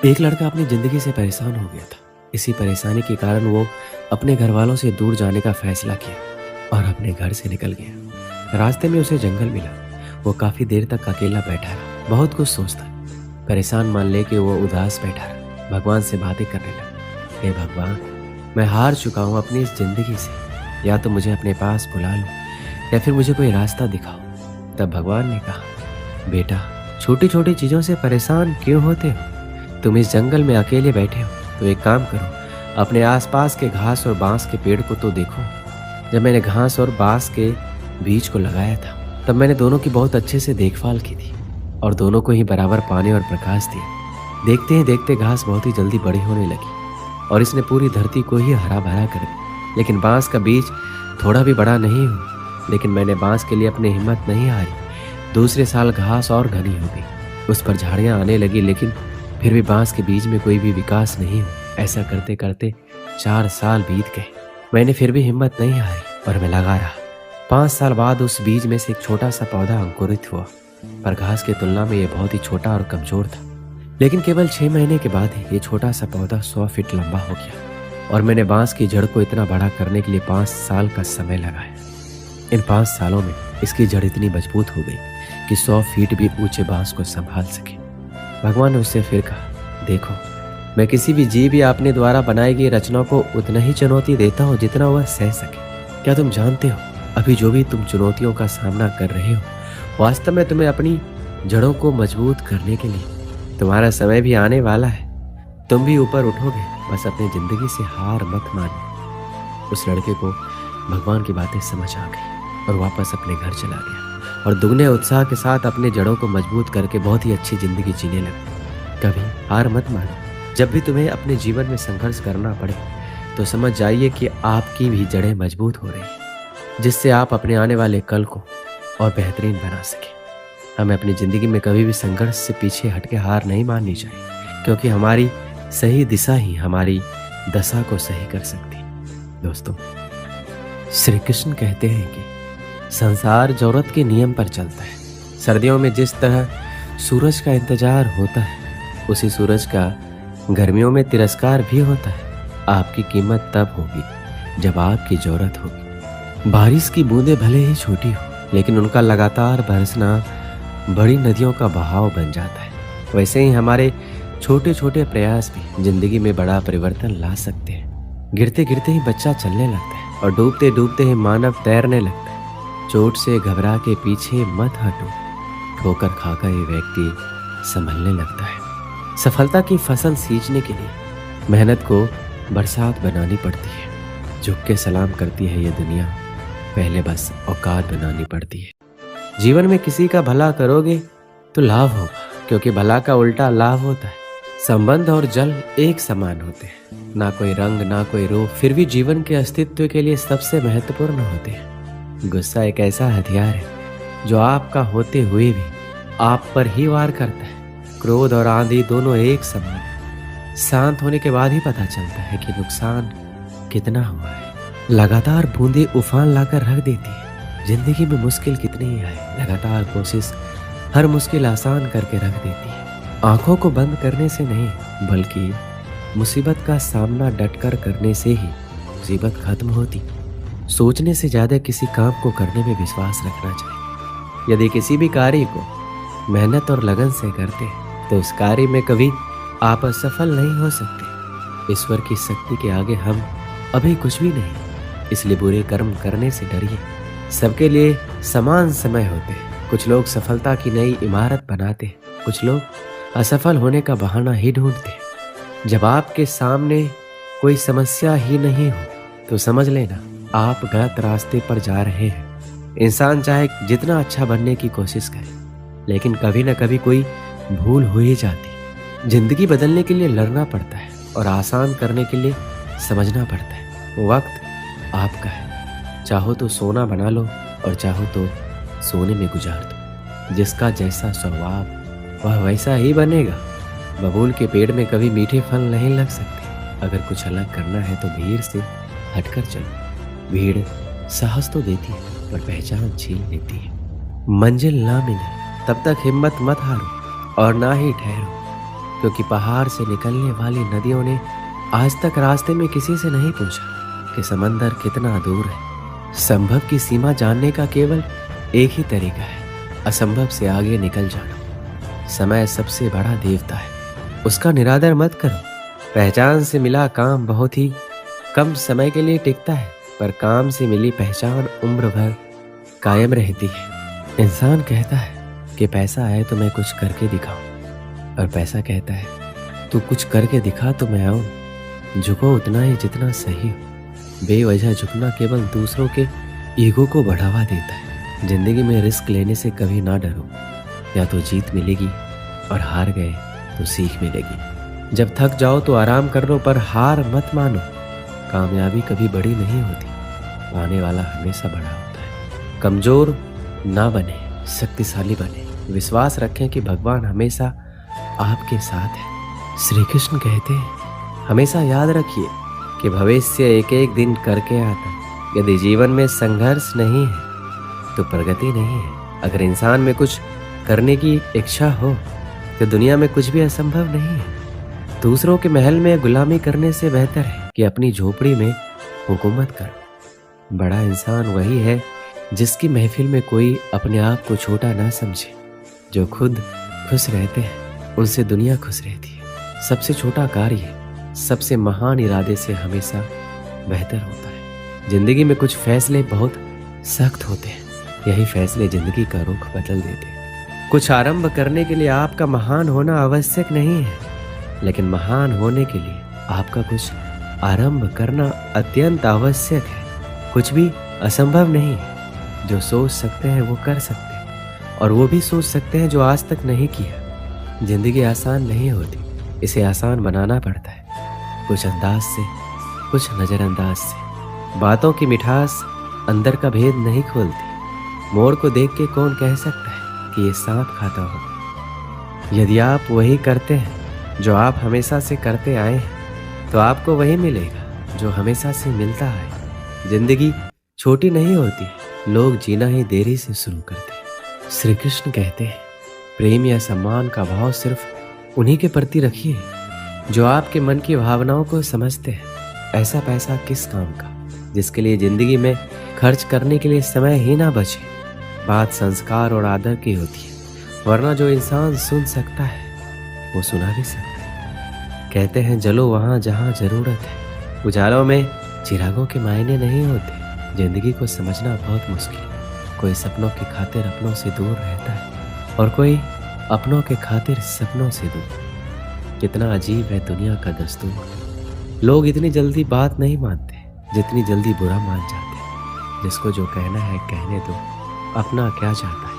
एक लड़का अपनी ज़िंदगी से परेशान हो गया था। इसी परेशानी के कारण वो अपने घर वालों से दूर जाने का फैसला किया और अपने घर से निकल गया। रास्ते में उसे जंगल मिला। वो काफ़ी देर तक अकेला बैठा रहा, बहुत कुछ सोचता। परेशान मान ले कि वो उदास बैठा रहा, भगवान से बातें करने लगा। हे भगवान, मैं हार चुका हूँ अपनी इस ज़िंदगी से। या तो मुझे अपने पास बुला लो या फिर मुझे कोई रास्ता दिखाओ। तब भगवान ने कहा, बेटा, छोटी छोटी चीज़ों से परेशान क्यों होते हो? तुम इस जंगल में अकेले बैठे हो तो एक काम करो, अपने आसपास के घास और बांस के पेड़ को तो देखो। जब मैंने घास और बांस के बीज को लगाया था तब मैंने दोनों की बहुत अच्छे से देखभाल की थी और दोनों को ही बराबर पानी और प्रकाश दिया। देखते ही देखते घास बहुत ही जल्दी बड़ी होने लगी और इसने पूरी धरती को ही हरा भरा कर दिया। लेकिन बांस का बीज थोड़ा भी बड़ा नहीं हुआ। लेकिन मैंने बांस के लिए अपनी हिम्मत नहीं हारी। दूसरे साल घास और घनी हो गई, उस पर झाड़ियाँ आने लगी, लेकिन फिर भी बांस के बीज में कोई भी विकास नहीं हुआ। ऐसा करते करते 4 साल बीत गए। मैंने फिर भी हिम्मत नहीं हारी और मैं लगा रहा। 5 साल बाद उस बीज में से एक छोटा सा पौधा अंकुरित हुआ, पर घास की तुलना में ये बहुत ही छोटा और कमजोर था। लेकिन केवल 6 महीने के बाद ही ये छोटा सा पौधा 100 फीट लंबा हो गया और मैंने बांस की जड़ को इतना बड़ा करने के लिए 5 साल का समय लगाया। इन 5 सालों में इसकी जड़ इतनी मजबूत हो गई कि 100 फीट भी ऊंचे बांस को संभाल सके। भगवान ने उससे फिर कहा, देखो, मैं किसी भी जीव या अपने द्वारा बनाई गई रचना को उतना ही चुनौती देता हूँ जितना वह सह सके। क्या तुम जानते हो, अभी जो भी तुम चुनौतियों का सामना कर रहे हो, वास्तव में तुम्हें अपनी जड़ों को मजबूत करने के लिए तुम्हारा समय भी आने वाला है। तुम भी ऊपर उठोगे, बस अपनी जिंदगी से हार मत मानो। उस लड़के को भगवान की बातें समझ आ गई और वापस अपने घर चला गया और दुगने उत्साह के साथ अपने जड़ों को मजबूत करके बहुत ही अच्छी जिंदगी जीने लगा। कभी हार मत मानो। जब भी तुम्हें अपने जीवन में संघर्ष करना पड़े तो समझ जाइए कि आपकी भी जड़ें मजबूत हो रही हैं, जिससे आप अपने आने वाले कल को और बेहतरीन बना सकें। हमें अपनी ज़िंदगी में कभी भी संघर्ष से पीछे हटके हार नहीं माननी चाहिए, क्योंकि हमारी सही दिशा ही हमारी दशा को सही कर सकती है। दोस्तों, श्री कृष्ण कहते हैं कि संसार जरूरत के नियम पर चलता है। सर्दियों में जिस तरह सूरज का इंतजार होता है, उसी सूरज का गर्मियों में तिरस्कार भी होता है। आपकी कीमत तब होगी जब आपकी जरूरत होगी। बारिश की बूंदें भले ही छोटी हो, लेकिन उनका लगातार बरसना बड़ी नदियों का बहाव बन जाता है। वैसे ही हमारे छोटे छोटे प्रयास भी जिंदगी में बड़ा परिवर्तन ला सकते हैं। गिरते गिरते ही बच्चा चलने लगता है और डूबते डूबते ही मानव तैरने लगता है। चोट से घबरा के पीछे मत हटो, ठोकर खाकर ये व्यक्ति संभलने लगता है। सफलता की फसल सींचने के लिए मेहनत को बरसात बनानी पड़ती है। झुक के सलाम करती है ये दुनिया, पहले बस औकात बनानी पड़ती है। जीवन में किसी का भला करोगे तो लाभ होगा, क्योंकि भला का उल्टा लाभ होता है। संबंध और जल एक समान होते हैं, ना कोई रंग ना कोई रूप, फिर भी जीवन के अस्तित्व के लिए सबसे महत्वपूर्ण होते हैं। गुस्सा एक ऐसा हथियार है जो आपका होते हुए भी आप पर ही वार करता है। क्रोध और आंधी दोनों एक समान है। शांत होने के बाद ही पता चलता है कि नुकसान कितना हुआ है। लगातार बूंदे उफान लाकर रख देती है। जिंदगी में मुश्किल कितनी ही आए, लगातार कोशिश हर मुश्किल आसान करके रख देती है। आंखों को बंद करने से नहीं, बल्कि मुसीबत का सामना डटकर करने से ही मुसीबत खत्म होती। सोचने से ज्यादा किसी काम को करने में विश्वास रखना चाहिए। यदि किसी भी कार्य को मेहनत और लगन से करते हैं तो उस कार्य में कभी आप असफल नहीं हो सकते। ईश्वर की शक्ति के आगे हम अभी कुछ भी नहीं, इसलिए बुरे कर्म करने से डरिए। सबके लिए समान समय होते हैं। कुछ लोग सफलता की नई इमारत बनाते हैं, कुछ लोग असफल होने का बहाना ही ढूंढते हैं। जब आपके सामने कोई समस्या ही नहीं हो तो समझ लेना आप गलत रास्ते पर जा रहे हैं। इंसान चाहे जितना अच्छा बनने की कोशिश करे, लेकिन कभी न कभी कोई भूल हो ही जाती। जिंदगी बदलने के लिए लड़ना पड़ता है और आसान करने के लिए समझना पड़ता है। वक्त आपका है, चाहो तो सोना बना लो और चाहो तो सोने में गुजार दो। जिसका जैसा स्वभाव वह वैसा ही बनेगा। बबूल के पेड़ में कभी मीठे फल नहीं लग सकते। अगर कुछ अलग करना है तो भीड़ से हटकर चलो। भीड़ साहस तो देती है पर पहचान छीन लेती है। मंजिल ना मिले तब तक हिम्मत मत हारो और ना ही ठहरो। क्योंकि पहाड़ से निकलने वाली नदियों ने आज तक रास्ते में किसी से नहीं पूछा कि समंदर कितना दूर है। संभव की सीमा जानने का केवल एक ही तरीका है, असंभव से आगे निकल जाना। समय सबसे बड़ा देवता है, उसका निरादर मत करो। पहचान से मिला काम बहुत ही कम समय के लिए टिकता है, पर काम से मिली पहचान उम्र भर कायम रहती है। इंसान कहता है कि पैसा है तो मैं कुछ करके दिखाऊं, और पैसा कहता है तू कुछ करके दिखा तो मैं आऊं। झुको उतना ही जितना सही हो। बेवजह झुकना केवल दूसरों के ईगो को बढ़ावा देता है। जिंदगी में रिस्क लेने से कभी ना डरो, या तो जीत मिलेगी और हार गए तो सीख मिलेगी। जब थक जाओ तो आराम कर लो, पर हार मत मानो। कामयाबी कभी बड़ी नहीं होती, पाने वाला हमेशा बड़ा होता है। कमजोर ना बने, शक्तिशाली बने। विश्वास रखें कि भगवान हमेशा आपके साथ है। श्री कृष्ण कहते हैं हमेशा याद रखिए कि भविष्य एक एक दिन करके आता है। यदि जीवन में संघर्ष नहीं है तो प्रगति नहीं है। अगर इंसान में कुछ करने की इच्छा हो तो दुनिया में कुछ भी असंभव नहीं है। दूसरों के महल में गुलामी करने से बेहतर है कि अपनी झोपड़ी में हुकूमत करो। बड़ा इंसान वही है जिसकी महफिल में कोई अपने आप को छोटा ना समझे। जो खुद खुश रहते हैं उनसे दुनिया खुश रहती है। सबसे छोटा कार्य सबसे महान इरादे से हमेशा बेहतर होता है। जिंदगी में कुछ फैसले बहुत सख्त होते हैं, यही फैसले जिंदगी का रुख बदल देते हैं। कुछ आरंभ करने के लिए आपका महान होना आवश्यक नहीं है, लेकिन महान होने के लिए आपका कुछ आरंभ करना अत्यंत आवश्यक है। कुछ भी असंभव नहीं है। जो सोच सकते हैं वो कर सकते हैं, और वो भी सोच सकते हैं जो आज तक नहीं किया। जिंदगी आसान नहीं होती, इसे आसान बनाना पड़ता है। कुछ अंदाज से, कुछ नजरअंदाज से। बातों की मिठास अंदर का भेद नहीं खोलती। मोर को देख के कौन कह सकता है कि ये सांप खाता हो। यदि आप वही करते हैं जो आप हमेशा से करते आए हैं, तो आपको वही मिलेगा जो हमेशा से मिलता है। जिंदगी छोटी नहीं होती, लोग जीना ही देरी से शुरू करते हैं। श्री कृष्ण कहते हैं प्रेम या सम्मान का भाव सिर्फ उन्हीं के प्रति रखिए जो आपके मन की भावनाओं को समझते हैं। ऐसा पैसा किस काम का जिसके लिए जिंदगी में खर्च करने के लिए समय ही ना बचे। बात संस्कार और आदर की होती है, वरना जो इंसान सुन सकता है वो सुना भी सकता है। कहते हैं जलो वहाँ जहाँ जरूरत है। उजालों में चिरागों के मायने नहीं होते। जिंदगी को समझना बहुत मुश्किल है। कोई सपनों की खातिर अपनों से दूर रहता है, और कोई अपनों के खातिर सपनों से दूर। कितना अजीब है दुनिया का दस्तूर। लोग इतनी जल्दी बात नहीं मानते जितनी जल्दी बुरा मान जाते हैं। जिसको जो कहना है कहने दो, अपना क्या चाहता है।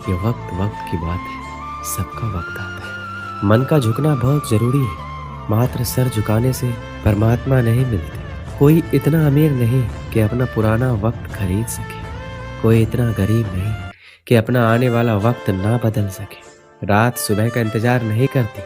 ये वक्त वक्त की बात है, सबका वक्त आता है। मन का झुकना बहुत जरूरी है। मात्र सर झुकाने से परमात्मा नहीं मिलते। कोई इतना अमीर नहीं कि अपना पुराना वक्त खरीद सके। कोई इतना गरीब नहीं कि अपना आने वाला वक्त ना बदल सके। रात सुबह का इंतजार नहीं करती,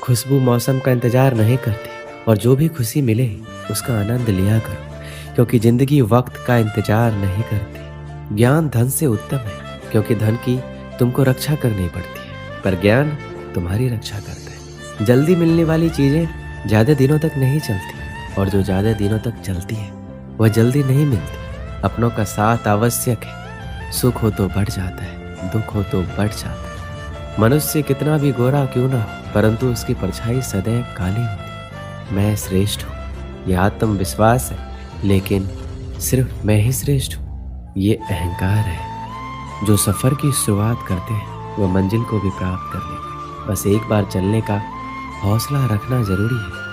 खुशबू मौसम का इंतजार नहीं करती। और जो भी खुशी मिले उसका आनंद लिया करो, क्योंकि जिंदगी वक्त का इंतजार नहीं करती। ज्ञान धन से उत्तम है, क्योंकि धन की तुमको रक्षा करनी पड़ती है, पर ज्ञान तुम्हारी रक्षा करता है। जल्दी मिलने वाली चीजें ज्यादा दिनों तक नहीं चलती, और जो ज्यादा दिनों तक चलती है वह जल्दी नहीं मिलती। अपनों का साथ आवश्यक है। सुख हो तो बढ़ जाता है, दुख हो तो बढ़ जाता है। मनुष्य कितना भी गोरा क्यों ना हो, परंतु उसकी परछाई सदैव काली होती। मैं श्रेष्ठ हूँ, यह आत्मविश्वास है, लेकिन सिर्फ मैं ही श्रेष्ठ हूँ, ये अहंकार है। जो सफर की शुरुआत करते हैं वह मंजिल को भी प्राप्त कर लेते हैं। बस एक बार चलने का हौसला रखना जरूरी है।